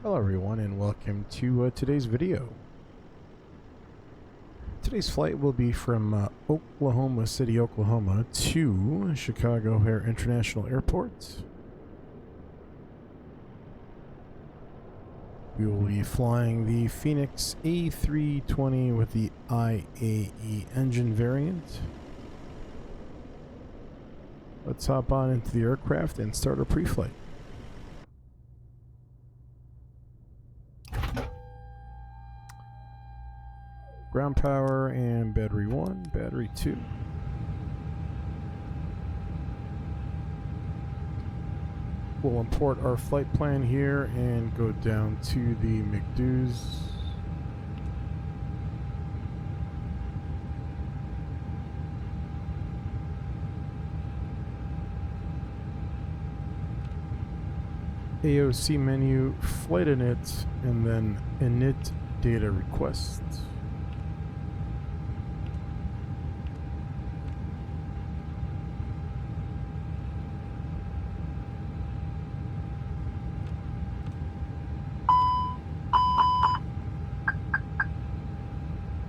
Hello everyone and welcome to today's video. Today's flight will be from Oklahoma City, Oklahoma to Chicago O'Hare International Airport. We will be flying the FENIX A-320 with the IAE engine variant. Let's hop on into the aircraft and start our pre-flight. Ground power and battery 1, battery 2. We'll import our flight plan here and go down to the McDo's. AOC menu, flight init, and then init data request.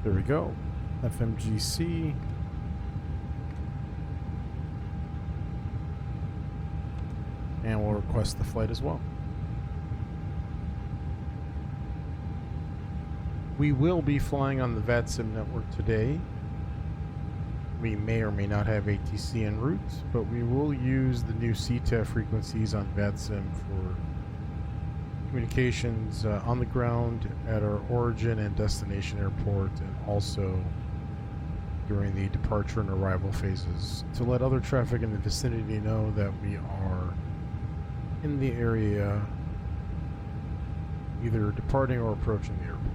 There we go. FMGC. And we'll request the flight as well. We will be flying on the VATSIM network today. We may or may not have ATC en route, but we will use the new CTAF frequencies on VATSIM for communications on the ground at our origin and destination airport, and also during the departure and arrival phases to let other traffic in the vicinity know that we are in the area, either departing or approaching the airport.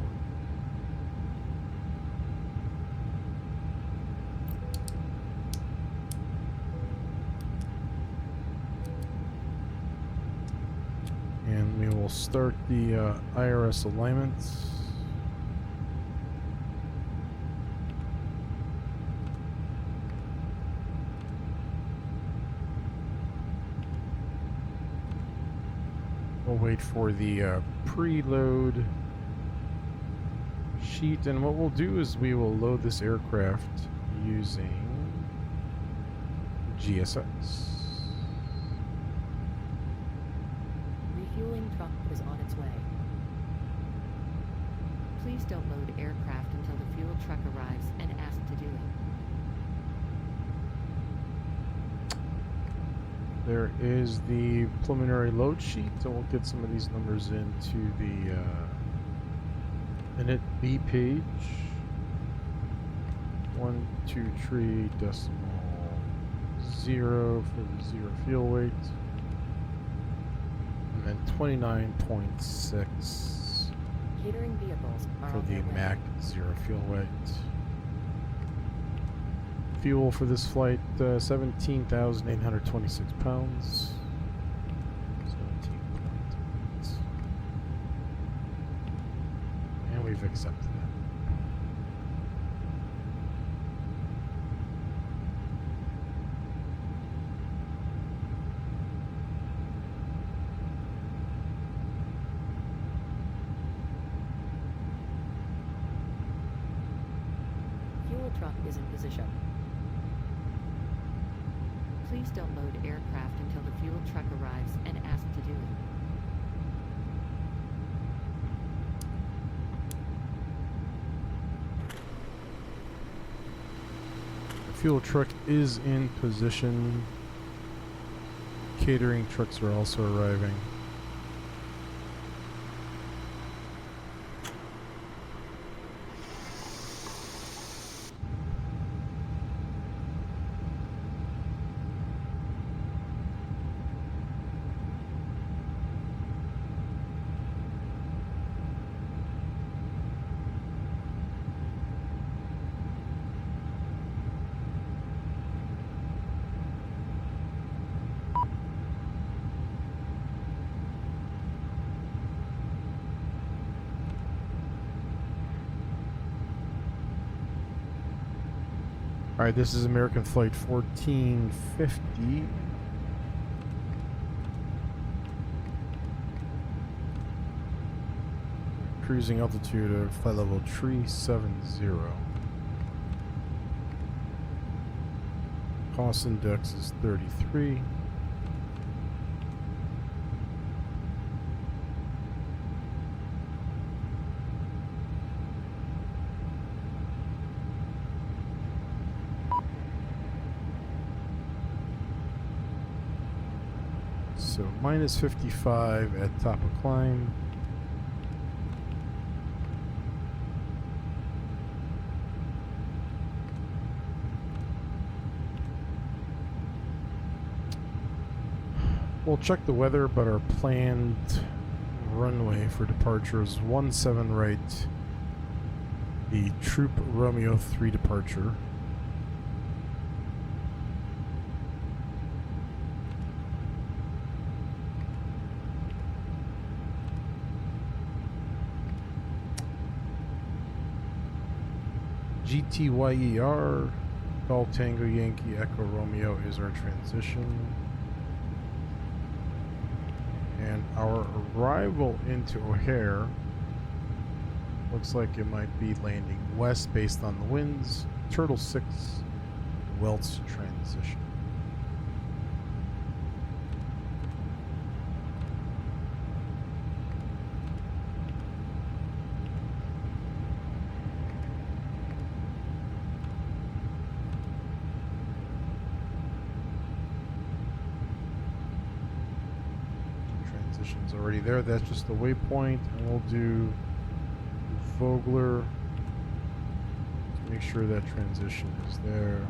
And we will start the IRS alignment. We'll wait for the preload sheet, and what we'll do is we will load this aircraft using GSX. Refueling truck is on its way. Please don't load aircraft until the fuel truck arrives and ask to do it. There is the preliminary load sheet, and we'll get some of these numbers into the init B page. 123.0 for the zero fuel weight. And then 29.6 Catering vehicles are for on the their way. MAC zero fuel weight. Fuel for this flight, 17,826 pounds. 17.8. And we've accepted that. Fuel truck is in position. Please don't load aircraft until the fuel truck arrives and ask to do it. The fuel truck is in position. Catering trucks are also arriving. Alright, this is American Flight 1450. cruising altitude of flight level 370. Cost index is 33. So minus 55 at top of climb. We'll check the weather, but our planned runway for departure is 17 right, the Troop Romeo 3 departure. GTYER, Golf Tango Yankee Echo Romeo is our transition. And our arrival into O'Hare looks like it might be landing west based on the winds. Turtle 6, Welts transition. Transition's already there. That's just the waypoint, and we'll do Vogler to make sure that transition is there.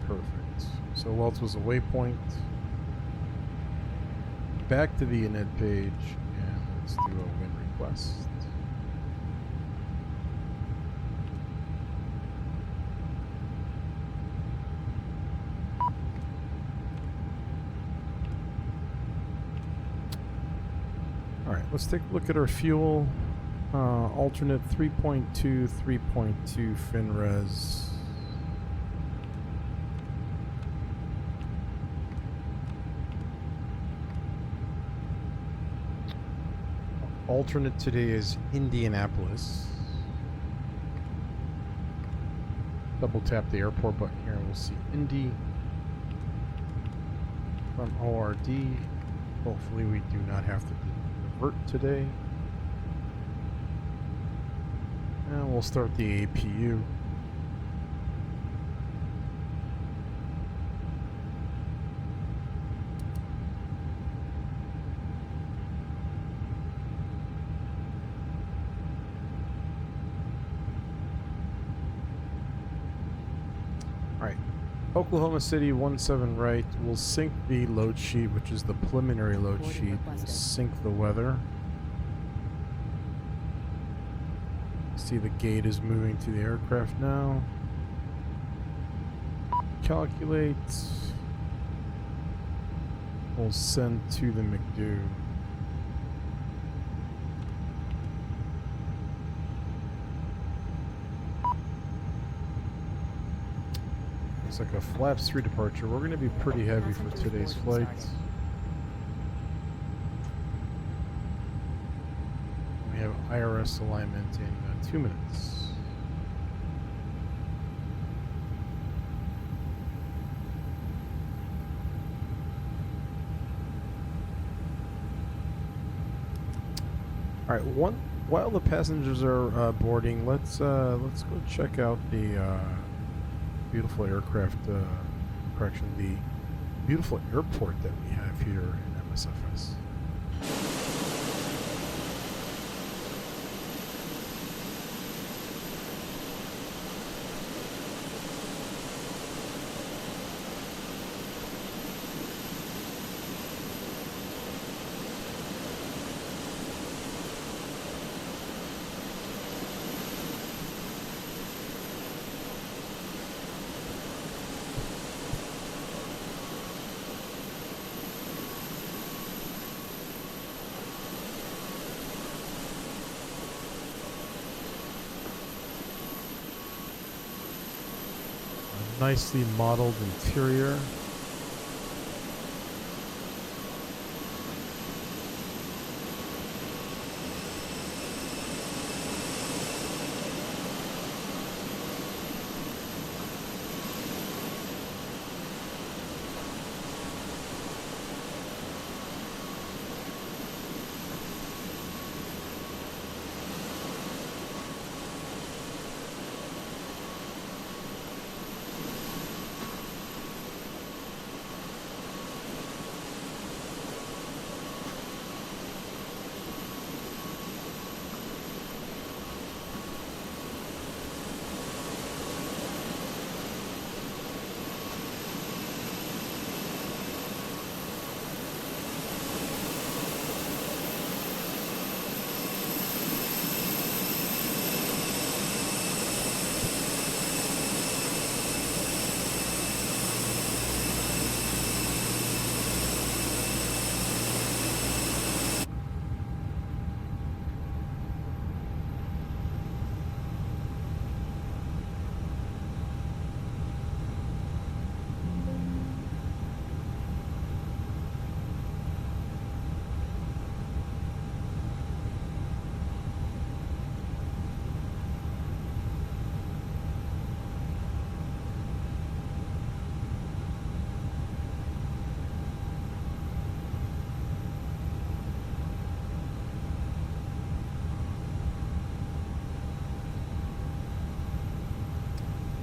Perfect. So Welts was a waypoint. Back to the init page, and let's do a win request. Alright, let's take a look at our fuel. Alternate 3.2, 3.2 FinRes. Alternate today is Indianapolis. Double tap the airport button here and we'll see Indy. From ORD. Hopefully we do not have to divert today. And we'll start the APU. Alright, Oklahoma City 17 right. We'll sync the load sheet, which is the preliminary load sheet. We'll sync the weather. See the gate is moving to the aircraft now. Calculate. We'll send to the McDo. Looks like a flaps 3 departure. We're going to be pretty heavy for today's flight. We have IRS alignment in 2 minutes. All right. While the passengers are boarding, let's go check out the beautiful aircraft. Correction, the beautiful airport that we have here in MSFS. Nicely modeled interior.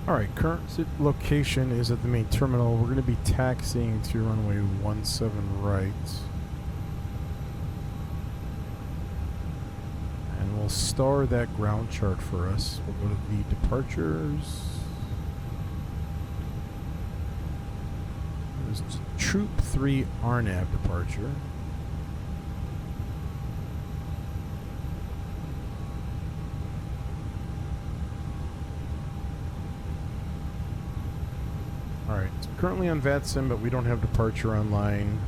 Alright, current location is at the main terminal. We're going to be taxiing to runway 17 right. And we'll star that ground chart for us. We'll go to the departures. There's Troop 3 RNAV departure. Alright, it's currently on VATSIM, but we don't have departure online.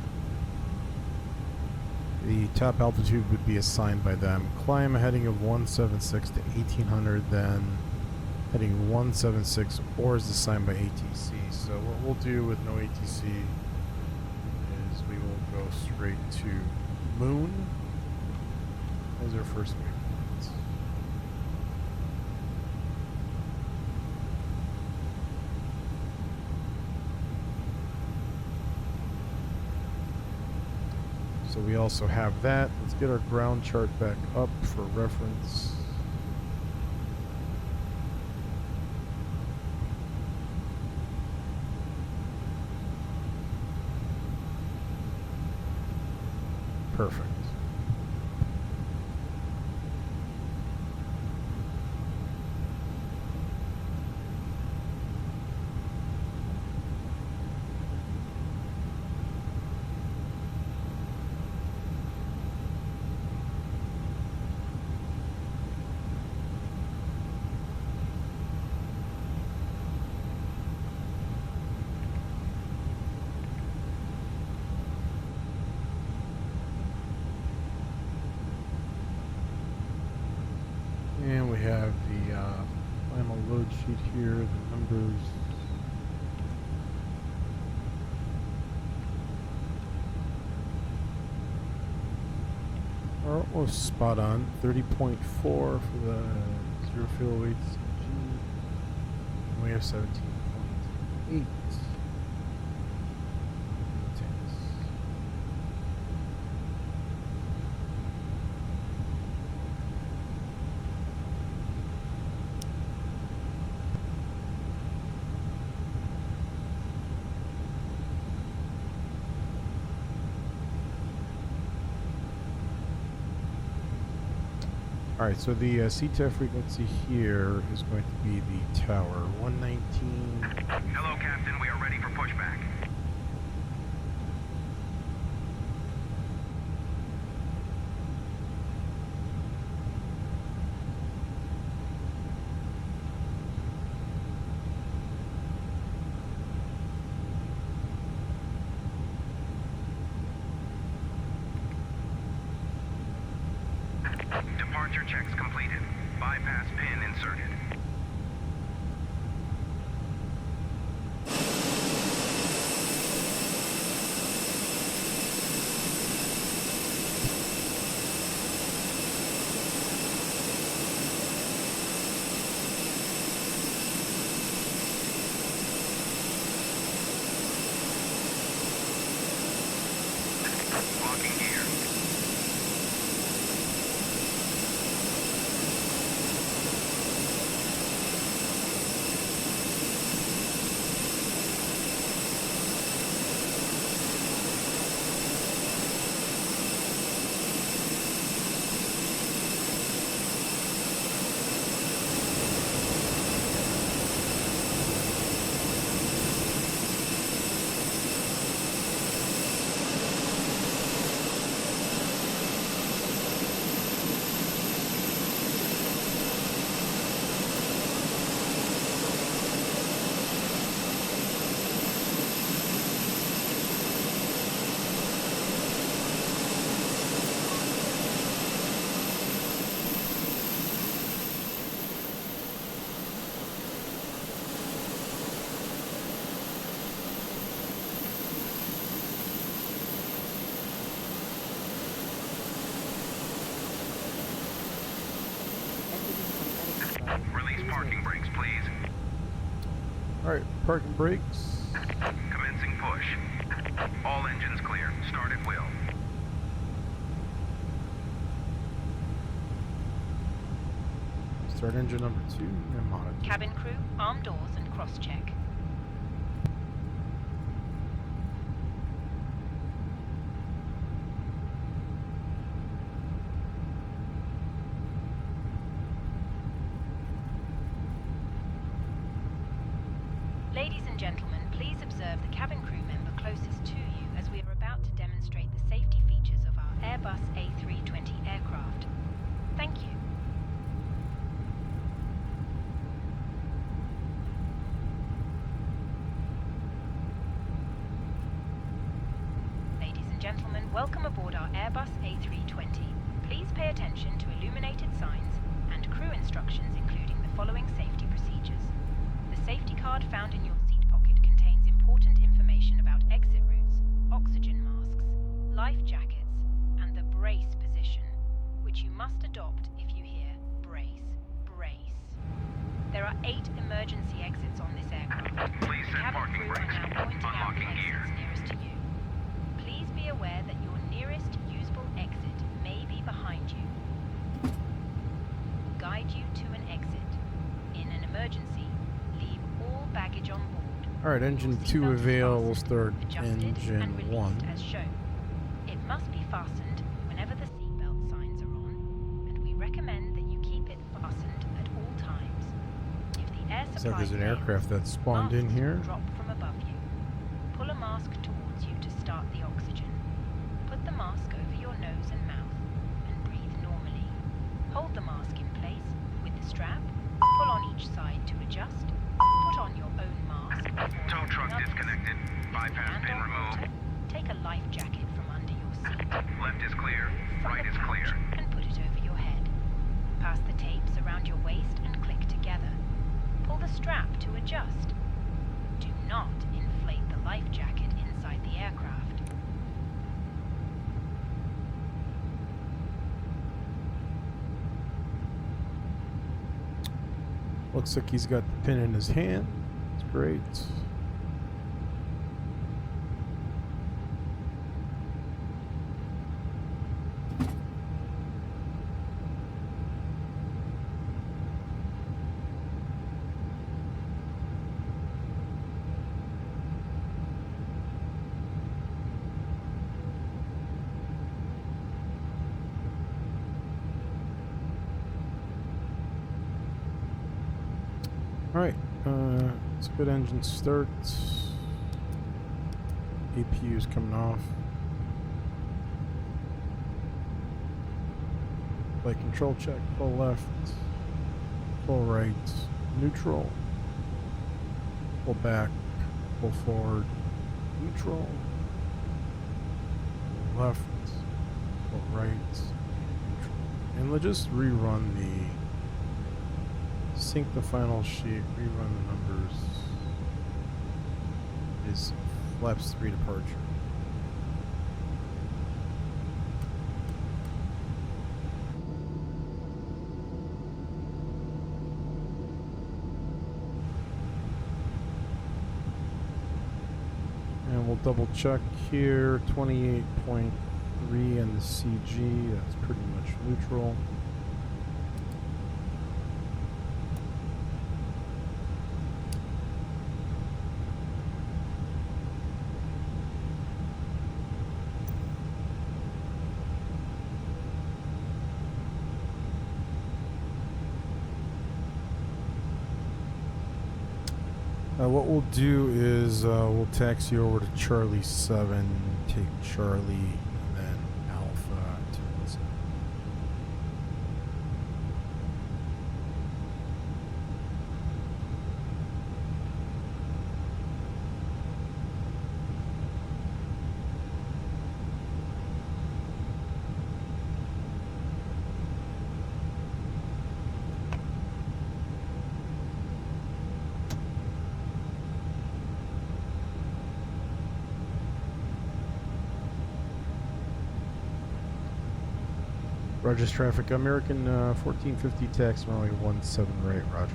The top altitude would be assigned by them. Climb a heading of 176 to 1800, then heading 176 or is assigned by ATC. So what we'll do with no ATC is we will go straight to Moon as our first waypoint. So we also have that. Let's get our ground chart back up for reference. Perfect. And we have the final load sheet here, the numbers. Are almost spot on. 30.4 for the zero fuel weight CG. And we have 17.8. Alright, so the CTF frequency here is going to be the tower, 119. Hello, Captain. We are ready for pushback. Departure checks completed. Bypass pin inserted. Locking gear. Release parking brakes, please. Alright, parking brakes. Commencing push. All engines clear. Start at will. Start engine number 2 and monitor. Cabin crew, arm doors and cross-check. Ladies and gentlemen, please observe the cabin crew member closest to you as we are about to demonstrate the safety features of our Airbus A320 aircraft. Thank you. Ladies and gentlemen, welcome aboard our Airbus A320. Please pay attention to illuminated signs and crew instructions including the following safety procedures. The safety card found in your seat pocket contains important information about exit routes, oxygen masks, life jackets, and the brace position, which you must adopt if you hear brace, brace. There are 8 emergency exits on this aircraft. Please The set cabin parking crew are brakes. now pointing out the Unlocking gear. exits nearest to you. Please be aware that your nearest usable exit may be behind you. We'll guide you to an exit. In an emergency, leave all baggage on board. Alright, engine 2 avail. We'll start Adjusted and engine released 1. as shown. It must be fastened whenever the seatbelt signs are on, and we recommend that you keep it fastened at all times. If the air Looks supply like there's an fails, aircraft that spawned in masks here. will drop from above you. Pull a mask towards you to start the oxygen. Put the mask over your nose and mouth and breathe normally. Hold the mask in place with the strap. Pull on each side to adjust. Put on your own mask before Tow helping truck others. disconnected. Bypass Hand pin on removed. water. Take a life jacket from under your seat. Left is clear. From Right the is pouch clear. and put it over your head. Pass the tapes around your waist and click together. Pull the strap to adjust. Do not inflate the life jacket inside the aircraft. Looks like he's got the pin in his hand. It's great. Alright, let's get engine start. APU is coming off. Flight control check, full left, full right, neutral, full back, full forward, neutral, full left, full right, neutral. And let's just rerun the sync the final sheet, rerun the numbers. Is flaps 3 departure. And we'll double check here, 28.3 in the CG, that's pretty much neutral. What we'll do is we'll taxi over to Charlie 7, take Charlie, and then Alpha to listen. Rogers traffic, American 1450 tax, runway 17 right, Rogers.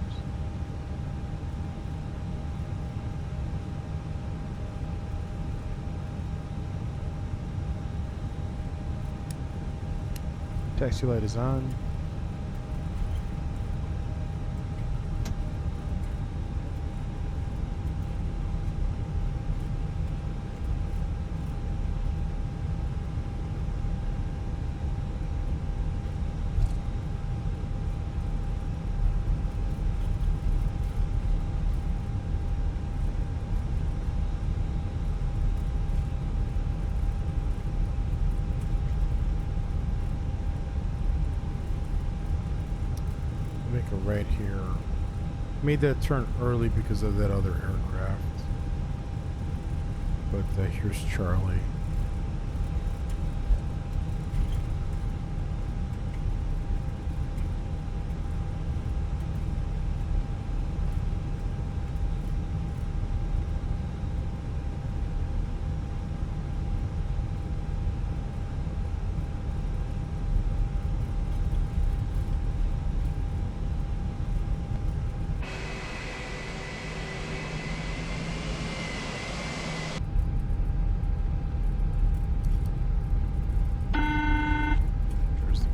Taxi light is on. make a right here. Made that turn early because of that other aircraft. But here's Charlie.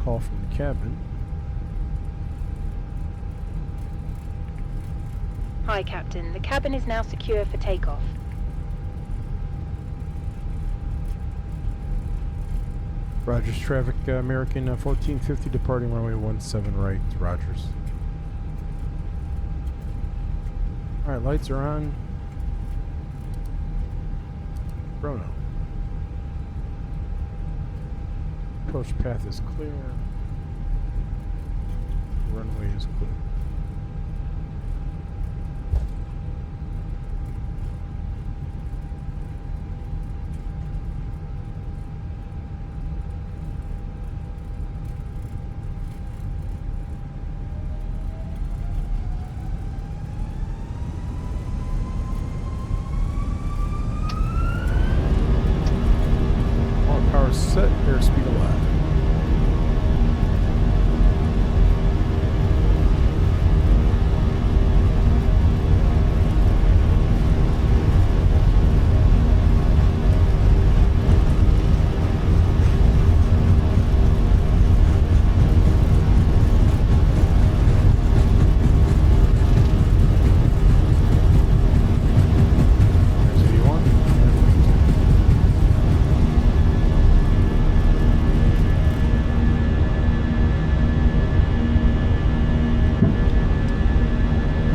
Call from the cabin. Hi, Captain. The cabin is now secure for takeoff. Rogers, traffic American 1450 departing runway 17 right. Rogers. Alright, lights are on. Chrono. Approach path is clear. Runway is clear. All power set, airspeed allowed.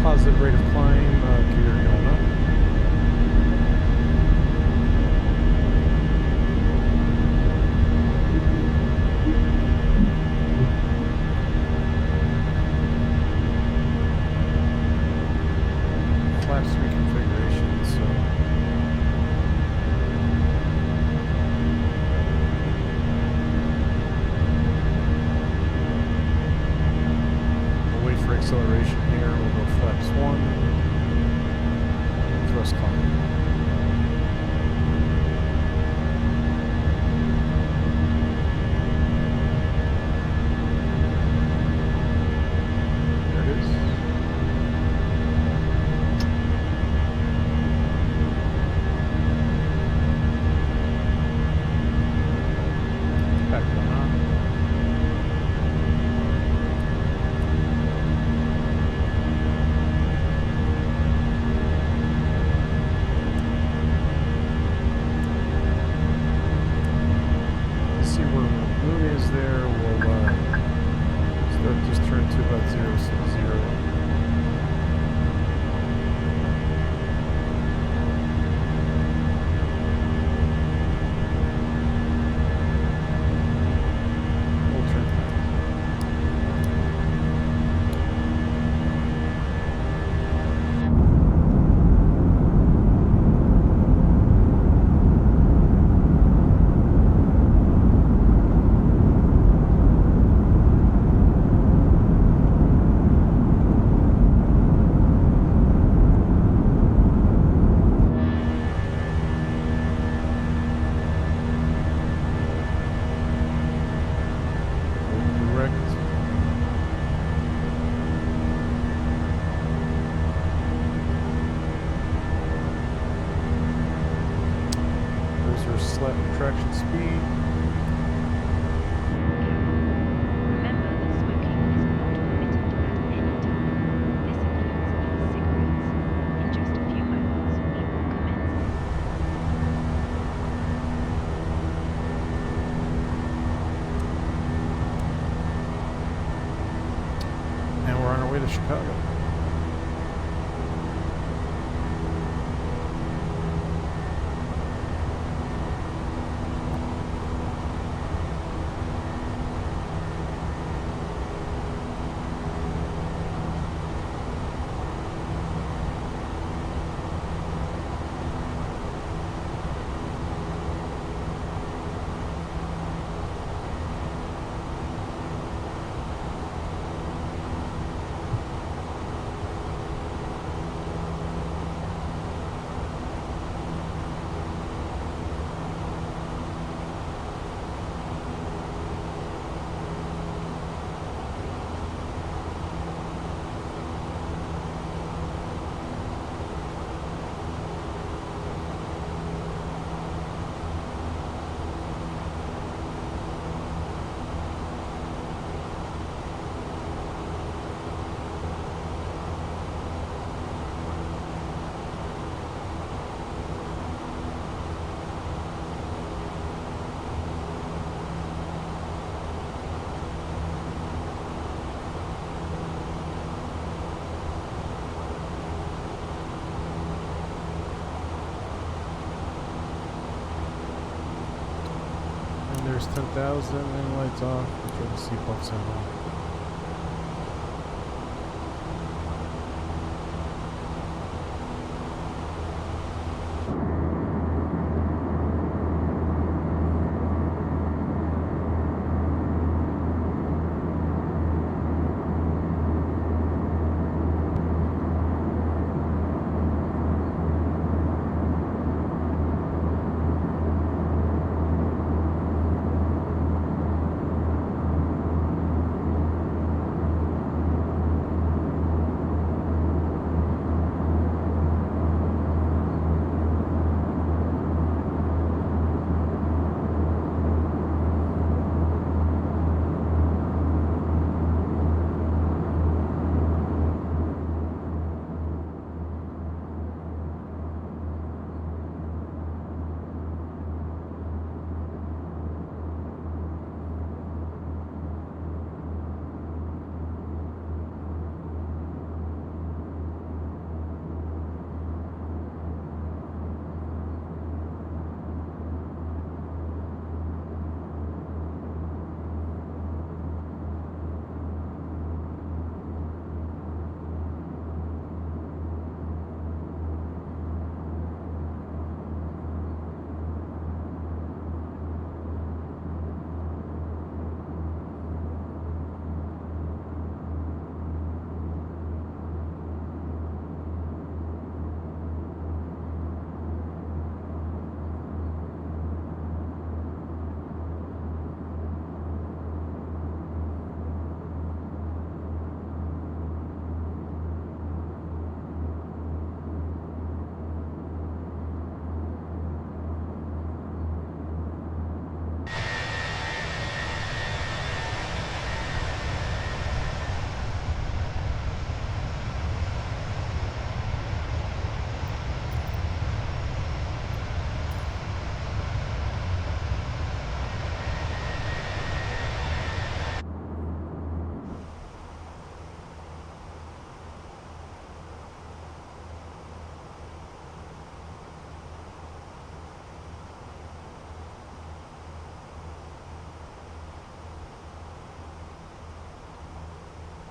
Positive rate of climb, gear going up. Flaps reconfiguration, so we'll wait for acceleration here. We'll go flaps 1, thrust climb. There it is. Back one on. See where the moon is there. We'll start just turn to about 060. We'll turn back. Correct. There's our slat traction speed. Remember that smoking is not permitted at any time. This includes e-cigarettes. In just a few moments, we will commence. And we're on our way to Chicago. There's 10,000 and lights off. Control the seatbelts on.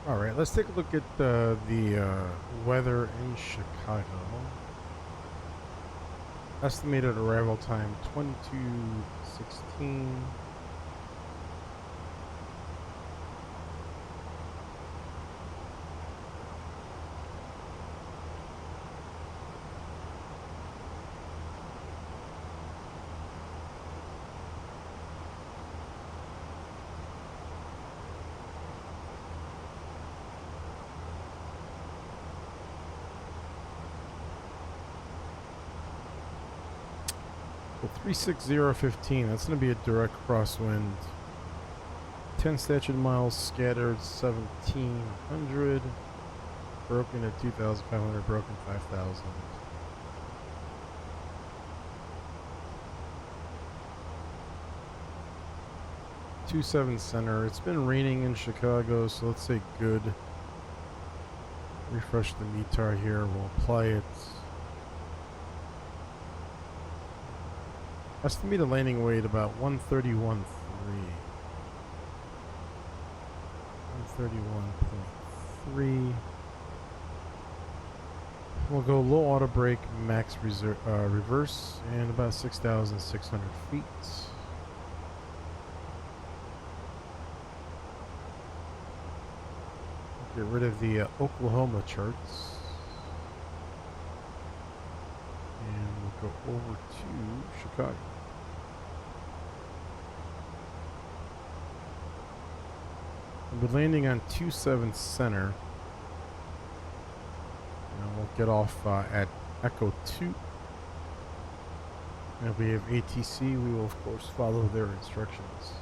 All right, let's take a look at the weather in Chicago. Estimated arrival time 22:16. So 36015, that's going to be a direct crosswind. 10 statute miles scattered 1700, broken at 2500, broken 5000. .27 center. It's been raining in Chicago, so let's say good. Refresh the METAR here. We'll apply it. Estimated landing weight about 131.3. 131.3. We'll go low auto brake, max reverse, and about 6,600 feet. Get rid of the Oklahoma charts. And we'll go over to Chicago. We'll be landing on 27 center. And we'll get off at Echo 2. And if we have ATC, we will of course follow their instructions.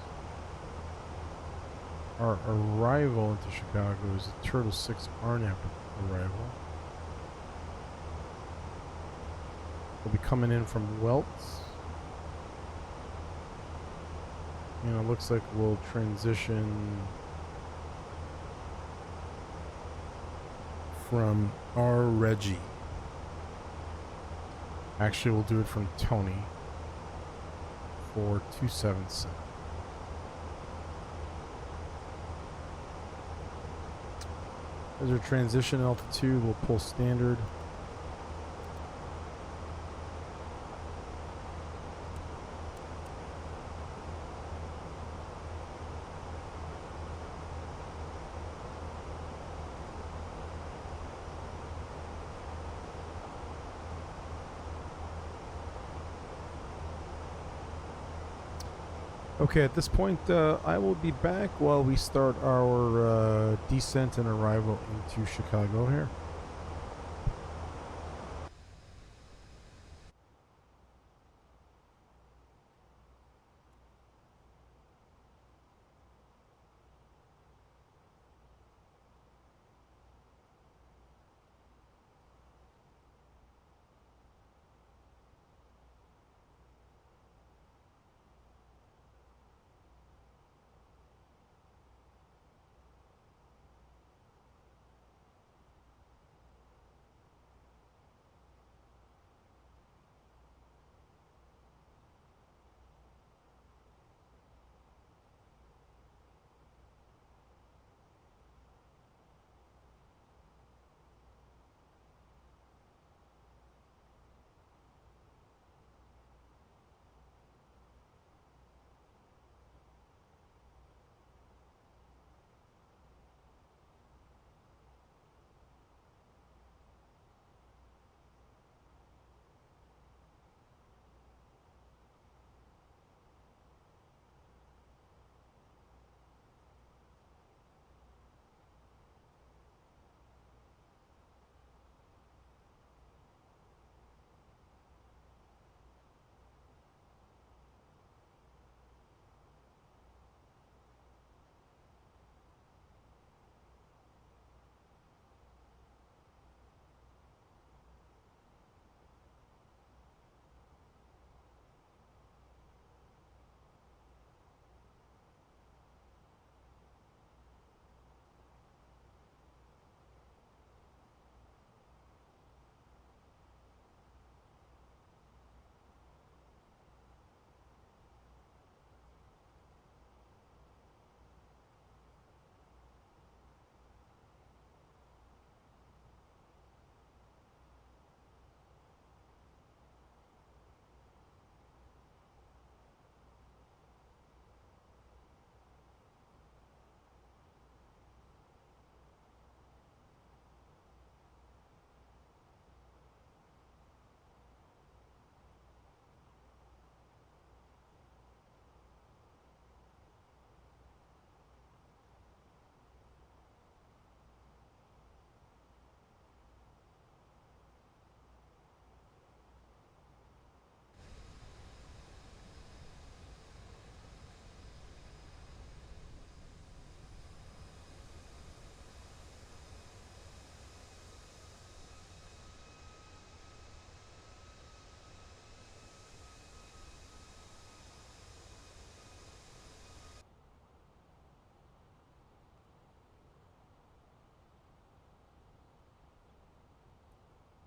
Our arrival into Chicago is a Turtle 6 RNAP arrival. We'll be coming in from Welts. And it looks like we'll transition from R. Reggie. Actually, we'll do it from Tony for 27 cents. As our transition altitude, we'll pull standard. Okay, at this point, I will be back while we start our descent and arrival into Chicago here.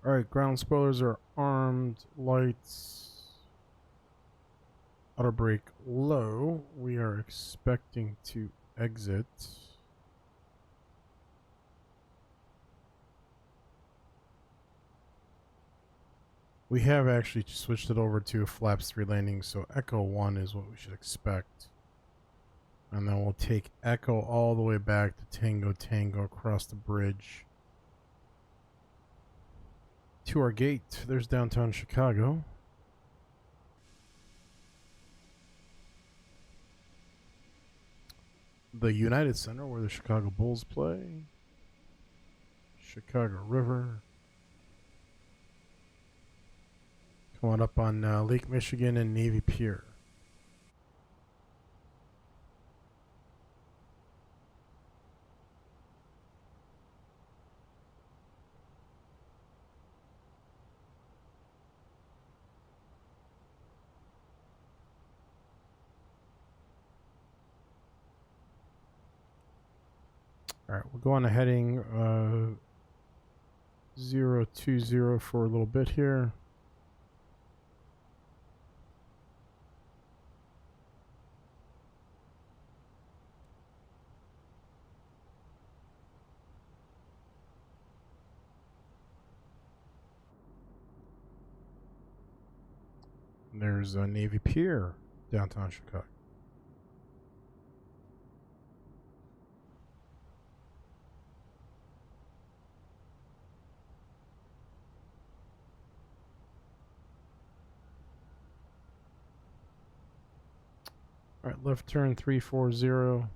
Alright, ground spoilers are armed, lights, auto brake low. We are expecting to exit. We have actually switched it over to flaps 3 landing, so Echo 1 is what we should expect. And then we'll take Echo all the way back to Tango Tango across the bridge to our gate. There's downtown Chicago. The United Center where the Chicago Bulls play. Chicago River. Coming up on Lake Michigan and Navy Pier. Alright, we'll go on a heading 020 for a little bit here. There's a Navy Pier, downtown Chicago. All right, left turn 340.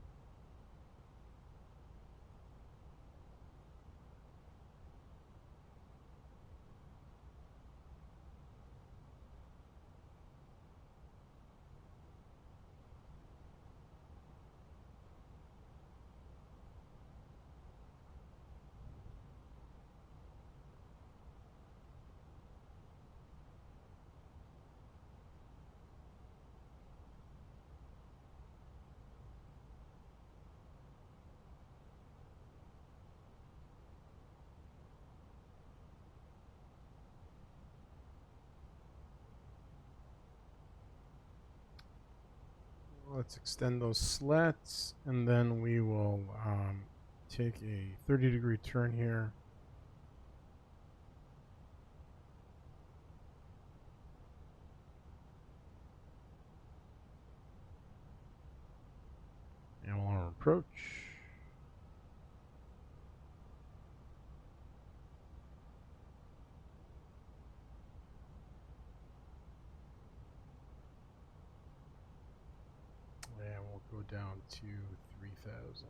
Let's extend those slats, and then we will take a 30-degree turn here. And we'll approach. And we'll go down to 3,000.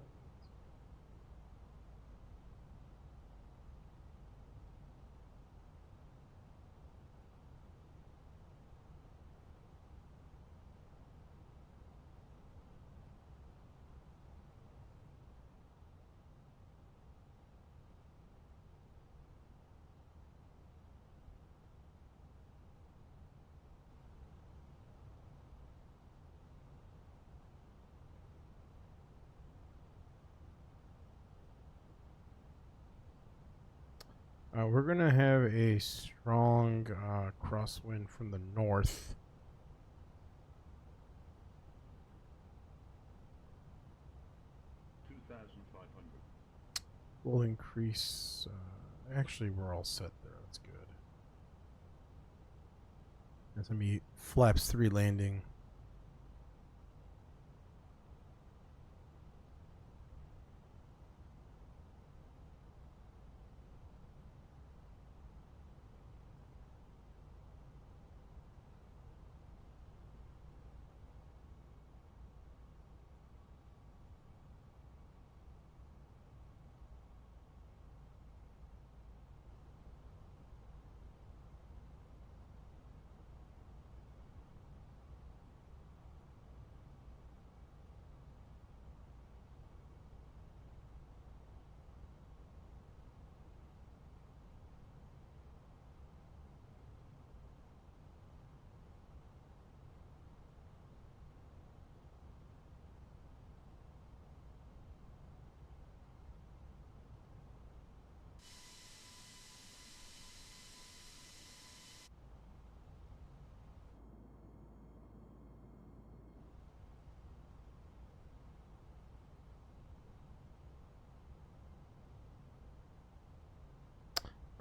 We're going to have a strong crosswind from the north. We'll increase. Actually, we're all set there. That's good. That's going to be flaps 3 landing.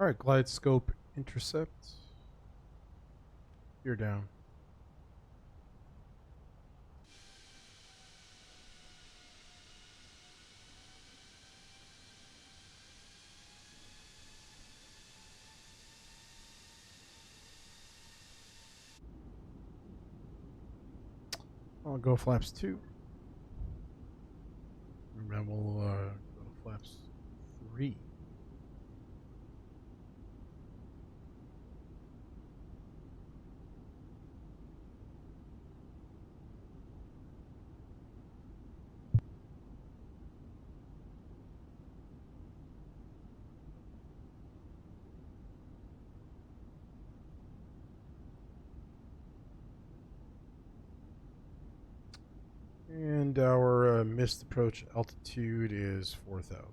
All right, glide scope intercept. You're down. I'll go flaps 2. And then we'll go to flaps 3. And our missed approach altitude is 4,000.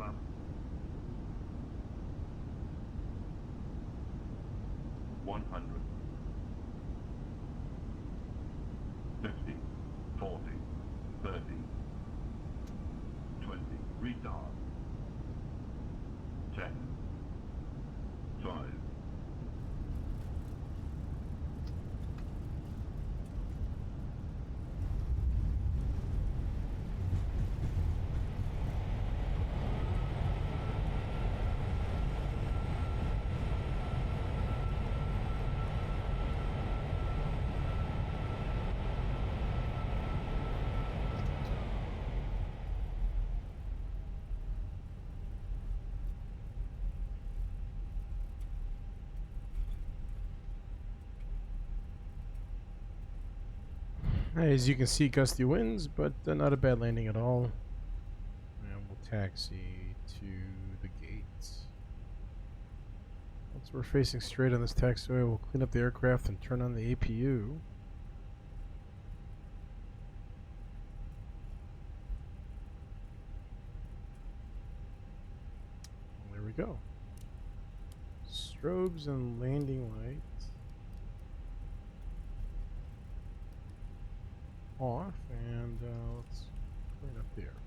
Airbus. 100. 50. 40. 30. 20. Retard. 10. 5. As you can see, gusty winds, but not a bad landing at all. And we'll taxi to the gates. Once we're facing straight on this taxiway, we'll clean up the aircraft and turn on the APU. There we go. Strobes and landing lights off, and let's clean up the aircraft.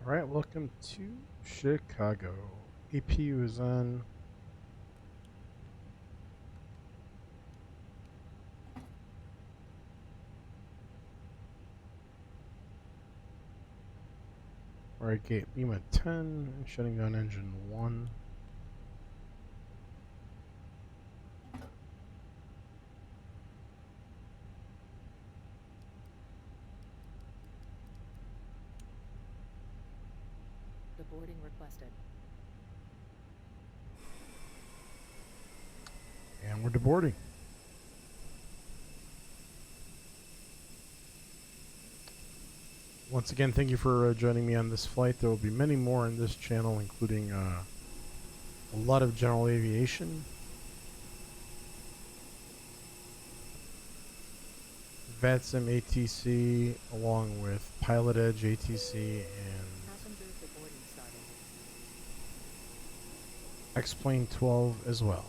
Alright, welcome to Chicago. APU is on. Alright, gate beam at 10, and shutting down engine 1. Boarding requested. And we're deboarding. Once again, thank you for joining me on this flight. There will be many more in this channel, including a lot of general aviation, VATSIM ATC, along with Pilot Edge ATC and Passengers, the boarding started. X-Plane 12 as well.